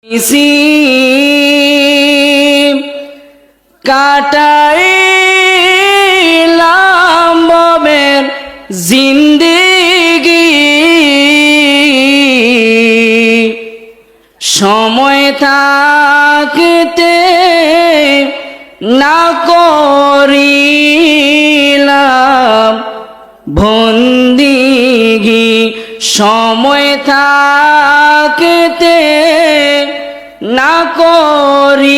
इसी কাটাইলাম ববের জিন্দেগি সময় থাকতে না করিলাম বন্দিগি সময় থাকতে না করিলাম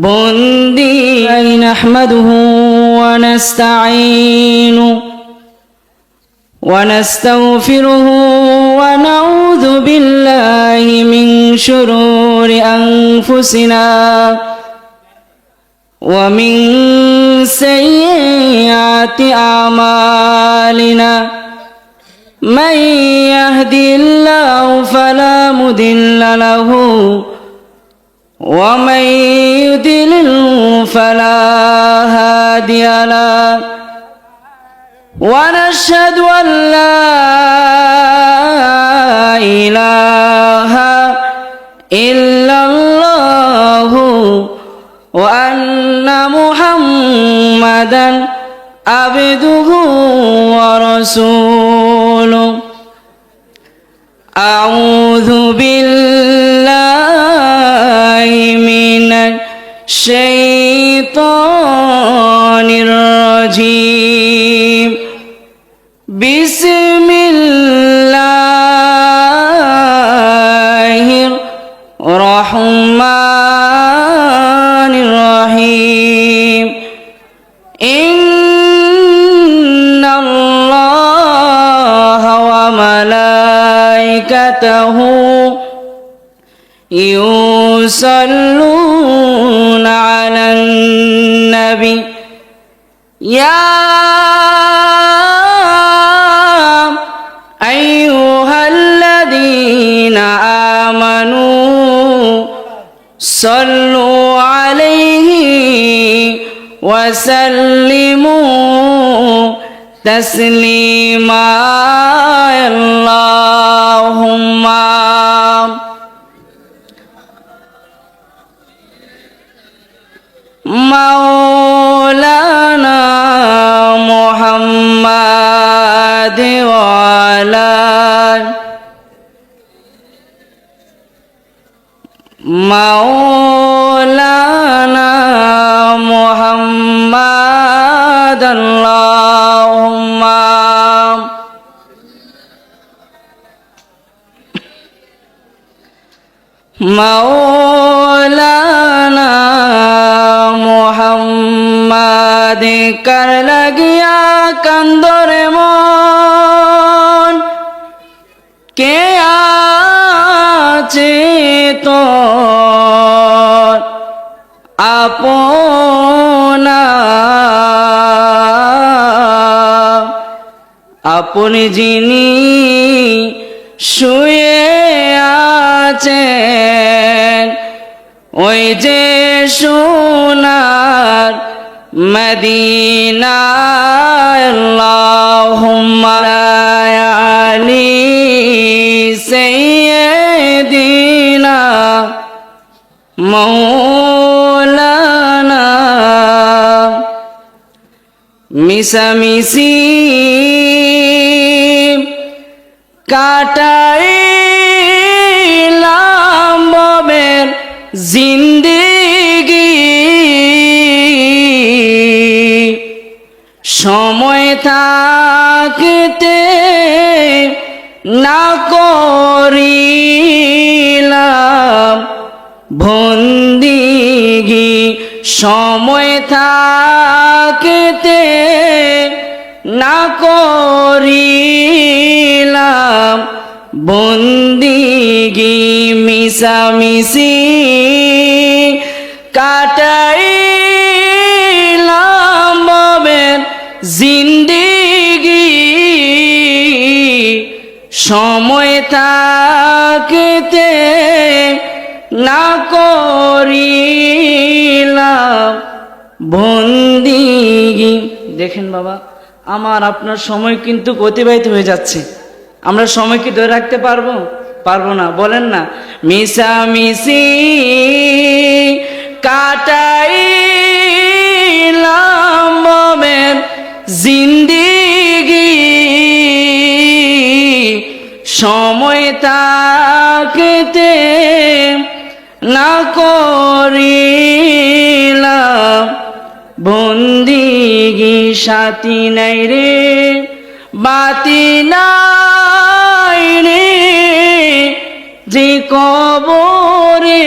বন্দি নাহমাদুহু ওয়া নাস্তাঈনু ওয়া নাস্তাগফিরুহু ওয়া নাউযু বিল্লাহি মিন শুরুরি আনফুসিনা ওয়া মিন সাইয়্যাতি আমালিনা من يهدي الله فلا مضل له ومن يضلل فلا هادي له ونشهد أن لا إله إلا الله وأن محمدا عبده ورسوله أعوذ بالله من الشيطان الرجيم بسم الله الرحمن الرحيم إن الله وملائكته يصلون على النبي يا أيها الذين آمنوا صلوا عليه وسلموا تسليما اللهم مولانا محمد وعلى مولانا محمد اللهم مولانا محمد कर लगिया कंदोरे मन के आचे तो আপনা আপনি যিনি শুয়ে আছেন ওই যে সোনার মদিনা আল্লাহুম্মা আলি সাইয়্যিদিনা মৌলানা মিশামিশি কাটাইলাম ববের জিন্দেগি সময় থাকতে না করিলাম বন্দিগি সময় থাকতে না করিলাম বন্দিগি মিশামিশি কাটাইলাম ববের জিন্দেগি সময় থাকতে না করিলাম বন্দিগি। দেখেন বাবা, আমার আপনার সময় কিন্তু অতিবাহিত হয়ে যাচ্ছে। আমরা সময় কি ধরে রাখতে পারবো? পারবো না, বলেন না। মিশামিশি কাটাইলাম ববের জিন্দিগি, সময় থাকতে না করিলাম বন্দিগি, সাথী নাই রে বাতি নাই রে যে কবরে।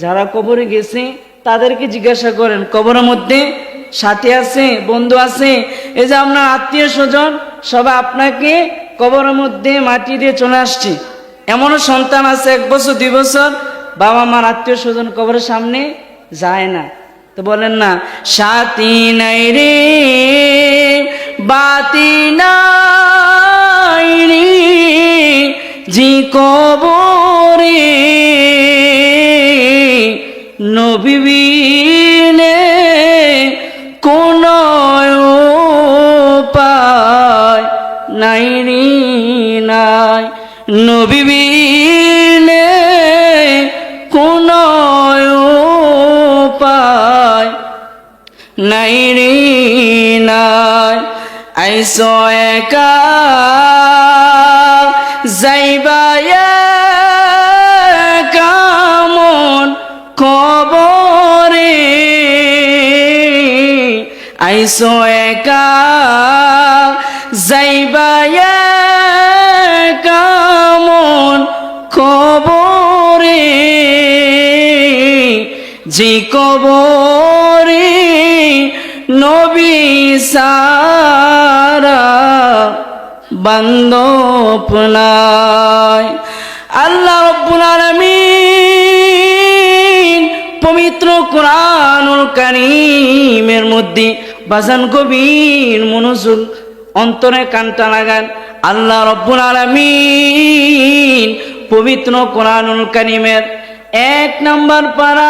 যারা কবরে গেছে তাদেরকে জিজ্ঞাসা করেন, কবরের মধ্যে সাথী আছে, বন্ধু আছে? এই যে আপনার আত্মীয় স্বজন সবাই আপনাকে কবরের মধ্যে মাটি দিয়ে চলে আসছে। এমনও সন্তান আছে 1 বছর 2 বছর বাবা মার আত্মীয় স্বজন কবরের সামনে যায় না। তো বলেন না, সাথী নাই রে বাতি নাই রে জি কবরে, নবী বিনে কোন উপায় নাই রে নাই, নবী বিনে কোন উপায় নাই রে নাই। আইসো একা যাইবা কেমন কবরে, আইসো একা যাইবা কেমন কবরে, যে কবরে নবী সারা বান্ধব নাই। আল্লাহ রাব্বুল আলামিন পবিত্র কোরআনুল কারীমের মধ্যে বাজান গভীর মনোযোগ অন্তরে কানটা লাগান। আল্লাহ রাব্বুল আলামিন পবিত্র কোরআনুল কারীমের 1 নম্বর পারা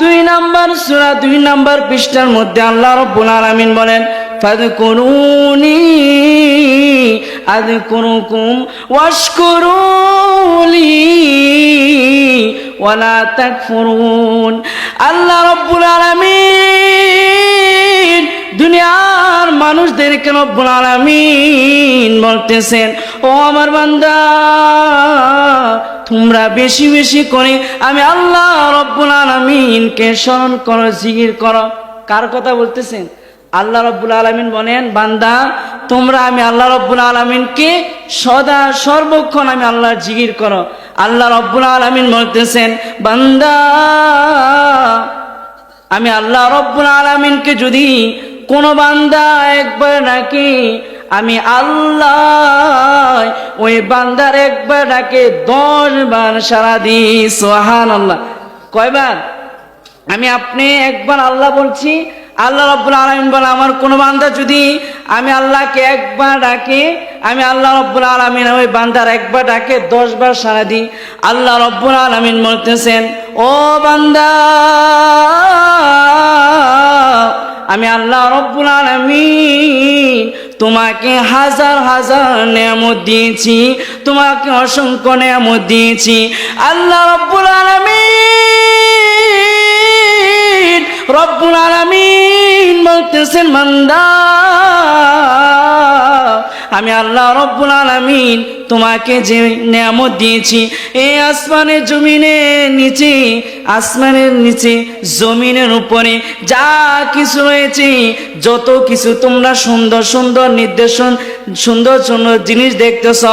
2 নম্বর সূরা 2 নম্বর পৃষ্ঠার মধ্যে আল্লাহ রাব্বুল আলামিন বলেন, ফাযকুরুনি আযকুরুকুম ওয়াশকুরুলি ওয়ালা তাকফুরুন। আল্লাহ রাব্বুল আলামিন দুনিয়ার মানুষদেরকে রব্বুল আলামিন বলতেছেন, ও আমার বান্দা তোমরা বেশি বেশি করে আমি আল্লাহ রব্বুল আলামিনকে স্মরণ করো, জিকির করো। কার কথা বলতেছেন? আল্লাহ রব্বুল আলামিন বলেন, বান্দা তোমরা আমি আল্লাহ রব্বুল আলামিনকে সদা সর্বক্ষণ আমি আল্লাহর জিকির করো। আল্লাহ রব্বুল আলামিন বলতেছেন, বান্দা আমি আল্লাহ রব্বুল আলামিনকে যদি কোন বান্দা একবার ডাকে, আমি আল্লাহ ওই বান্দার একবার ডাকে 10 বার সাড়া দিই। সুবহানাল্লাহ। কয়বার? আমি আপনি একবার আল্লাহ বলছি, আল্লাহ রাব্বুল আলামিন বলে আমার কোন বান্দা যদি আমি আল্লাহকে একবার ডাকে, আমি আল্লাহ রাব্বুল আলামিন ওই বান্দার একবার ডাকে 10 বার সাড়া দিই। আল্লাহ রাব্বুল আলামিন বলতেছেন, ও বান্দা আমি আল্লাহ রাব্বুল আলামিন তোমাকে হাজার হাজার নেয়ামত দিয়েছি, তোমাকে অসংখ্য নেয়ামত দিয়েছি। আল্লাহ রাব্বুল আলামিন রব্বুল আলামিন বলতেছেন, বান্দা আমি আল্লাহ রব্বুল আলামিন তোমাকে যে নেয়ামত দিয়েছি, এই আসমানের জমিনের নিচে, আসমানের নিচে জমিনের উপরে যা কিছু রয়েছে, যত কিছু তোমরা সুন্দর সুন্দর নির্দেশন, সুন্দর সুন্দর জিনিস দেখতেছ,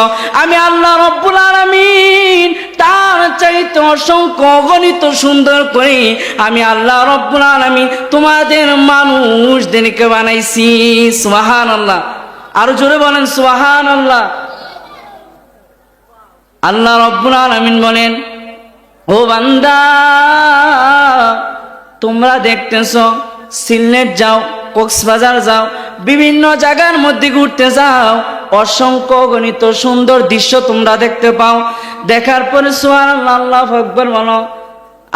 আমি আল্লাহ রব্বুল আলামিন তার চাইতে অসংখ্য অগণিত সুন্দর করে আমি আল্লাহ রব্বুল আলামিন তোমাদের মানুষদেরকে বানাইছি। সুবহানাল্লাহ। আরো জোরে বলেন সুবহানাল্লাহ। আল্লাহ রব্বুল আলামিন বলেন, ও বান্দা তোমরা দেখতেছো সিলেট যাও, কক্সবাজার যাও, বিভিন্ন জায়গার মধ্যে ঘুরতে যাও, অসংখ্য গণিত সুন্দর দৃশ্য তোমরা দেখতে পাও। দেখার পরে সুবহানাল্লাহ আল্লাহু আকবার বলো,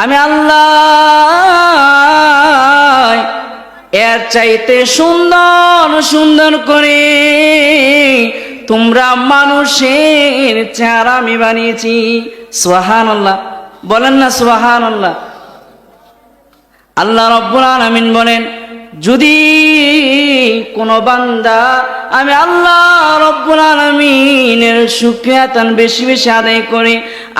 আমি আল্লাহ এর চাইতে সুন্দর সুন্দর করে তোমরা মানুষের চেহারা আমি বানিয়েছি। সুবহানাল্লাহ, বলেন না সুবহানাল্লাহ। আল্লাহ রাব্বুল আলামিন বলেন, যদি কোনো বান্দা আমি আল্লাহ রাব্বুল আলামিনের শুকরিয়া তান বেশি বেশি আদায় করে,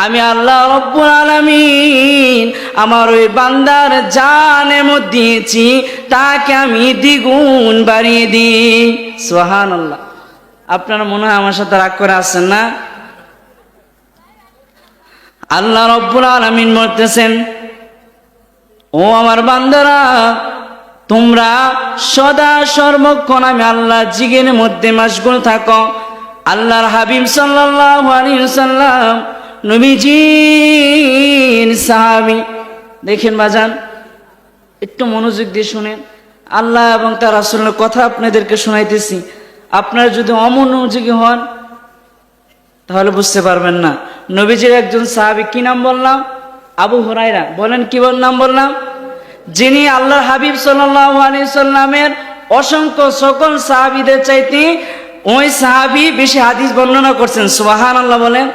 আমি আল্লাহ রাব্বুল আলামিন আমার ওই বান্দার যা নেয়ামত দিয়েছি তাকে আমি দ্বিগুণ বাড়িয়ে দিই। সুবহানাল্লাহ। আপনারা মনে হয় আমার সাথে রাগ করে আছেন না? আল্লাহ রাব্বুল আলামিন বলতেছেন, ও আমার বান্দারা, তোমরা সদা সর্বক্ষণ আমি আল্লাহ জিকিরের মধ্যে মাশগুল থাকো। আল্লাহর হাবিব সাল্লাল্লাহু আলাইহি ওয়াসাল্লাম নবীজির সাহাবী, দেখেন বাজান, একটু মনোযোগ দিয়ে শুনেন। আল্লাহ এবং তার রাসূলের কথা আপনাদেরকে শোনাইতেছি। আপনারা যদি অমনোযোগী হন তাহলে বুঝতে পারবেন না। নবীজির একজন সাহাবী, কি নাম বললাম? আবু হুরায়রা। বলেন কি নাম বললাম? যিনি আল্লাহর হাবিব সাল্লাল্লাহু আলাইহি সাল্লামের অসংখ্য সকল সাহাবীদের চাইতে ওই সাহাবী বেশি হাদিস বর্ণনা করছেন। সুবহানাল্লাহ বলেন।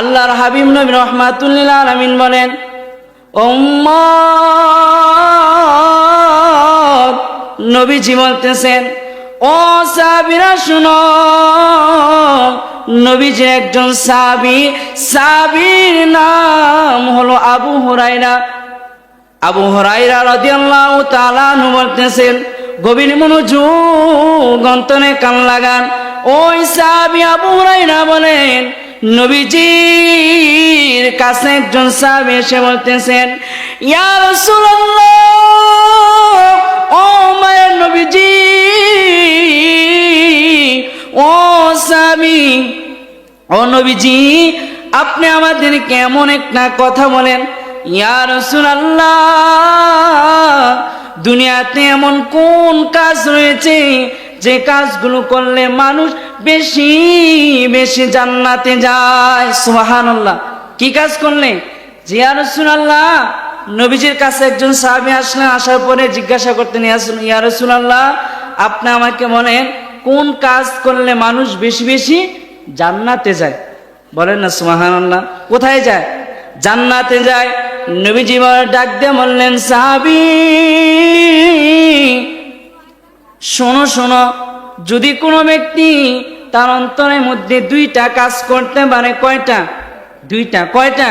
আল্লাহর হাবিব নবী রাহমাতুল লিল আলামিন বলেন, উম্মত, নবীজি বলতেছেন, ও সাহাবীরা শুনো, নবীজির একজন সাহাবীর নাম হলো আবু হুরায়রা। আবু হুরায়রা রাদিয়াল্লাহু তাআলা আনহু বলতেছেন, গভীর মনোযোগ অন্তরে কান লাগান। ওই সাহাবী আবু হুরায়রা বলেন, নবীজির কাছে একজন সাহাবী এসে বলতেছেন, ইয়া রাসূলুল্লাহ, ও মায়ের নবীজি, ও সাহাবী, ও নবীজি, আপনি আমাদেরকে এমন একটা কথা বলেন, ইয়া রাসূলুল্লাহ, দুনিয়াতে এমন কোন কাজ রয়েছে যে কাজগুলো করলে মানুষ বেশি বেশি জান্নাতে যায়? সুবহানাল্লাহ। কি কাজ করলে? ইয়া রাসূলুল্লাহ, নবীজির কাছে একজন সাহাবী আসলেন, আসার পরে জিজ্ঞাসা করতেন, ইয়া রাসূলুল্লাহ, আপনি আমাকে বলেন কোন কাজ করলে মানুষ বেশি বেশি জান্নাতে যায়? বলেন না সুবহানাল্লাহ। কোথায় যায়? জান্নাতে যায়। নবীজি ডাক দিয়ে বললেন, সাহাবী শোনো শোনো, যদি কোনো ব্যক্তি তার অন্তরের মধ্যে দুইটা কাজ করতে পারে, কয়টা? দুইটা। কয়টা?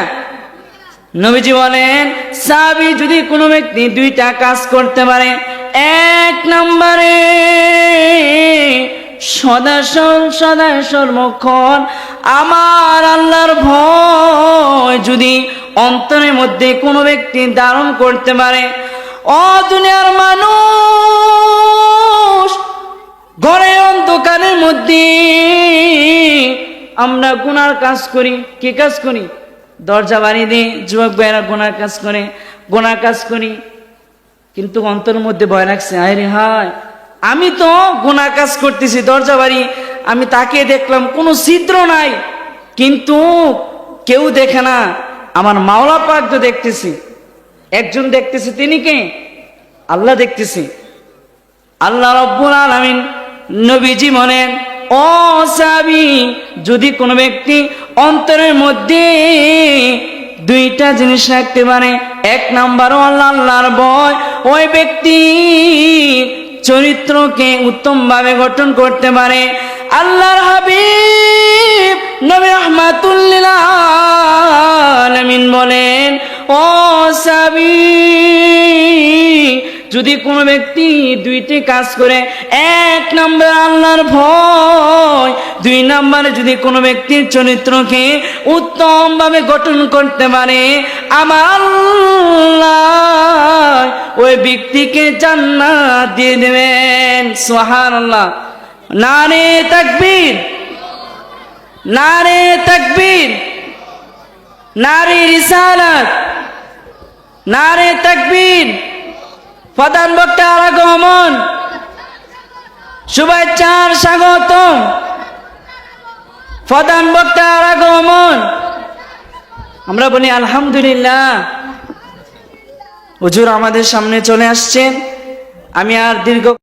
নবীজি বলেন, সাহাবী যদি কোনো ব্যক্তি দুইটা কাজ করতে পারে, এক নম্বরে সদা সর্বক্ষণ আমার আল্লাহর ভয় যদি অন্তরের মধ্যে কোনো ব্যক্তি ধারণ করতে পারে। ও দুনিয়ার মানুষ, ঘরের অন্ধকারের মধ্যে আমরা গুনার কাজ করি। কি কাজ করি? দরজা বাড়িয়ে দিই, যুবক ভাইয়েরা গুনার কাজ করে, গুনার কাজ করি, কিন্তু অন্তরের মধ্যে ভয় রাখছে, আরে হায় আমি তো গুনার কাজ করতেছি, দরজা বাড়ি, আমি তাকে দেখলাম কোনো ছিদ্র নাই, কিন্তু কেউ দেখে না, আমার মাওলা পাক তো দেখতেছি। একজন দেখতেছি, তিনি কে? আল্লাহ দেখতেছি। আল্লাহ রাব্বুল আলামিন নবীজি বলেন, ও সাহাবী, যদি কোনো ব্যক্তি অন্তরের মধ্যে দুইটা জিনিস রাখতে পারে, এক নাম্বার আল্লাহর ভয়, ওই ব্যক্তি চরিত্রকে উত্তম ভাবে গঠন করতে পারে। আল্লাহর হাবিব নবী রাহমাতুল লিল আলামিন বলেন, ও সাহাবী, যদি কোনো ব্যক্তি দুইটি কাজ করে, এক নম্বর আল্লাহর ভয়, দুই নম্বরে যদি কোনো ব্যক্তির চরিত্রকে উত্তম ভাবে গঠন করতে পারে, আমার আল্লাহ ওই ব্যক্তিকে জান্নাত দিয়ে দেবেন। সুবহানাল্লাহ। নারে তাকবীর, নারে তাকবীর, নারে রিসালাত, নারে তাকবীর। প্রধান বক্তার আগমন, শুভেচ্ছার স্বাগতম। প্রধান বক্তার আগমন, আমরা বলি আলহামদুলিল্লাহ। হুজুর আমাদের সামনে চলে আসছেন। আমি আর দীর্ঘ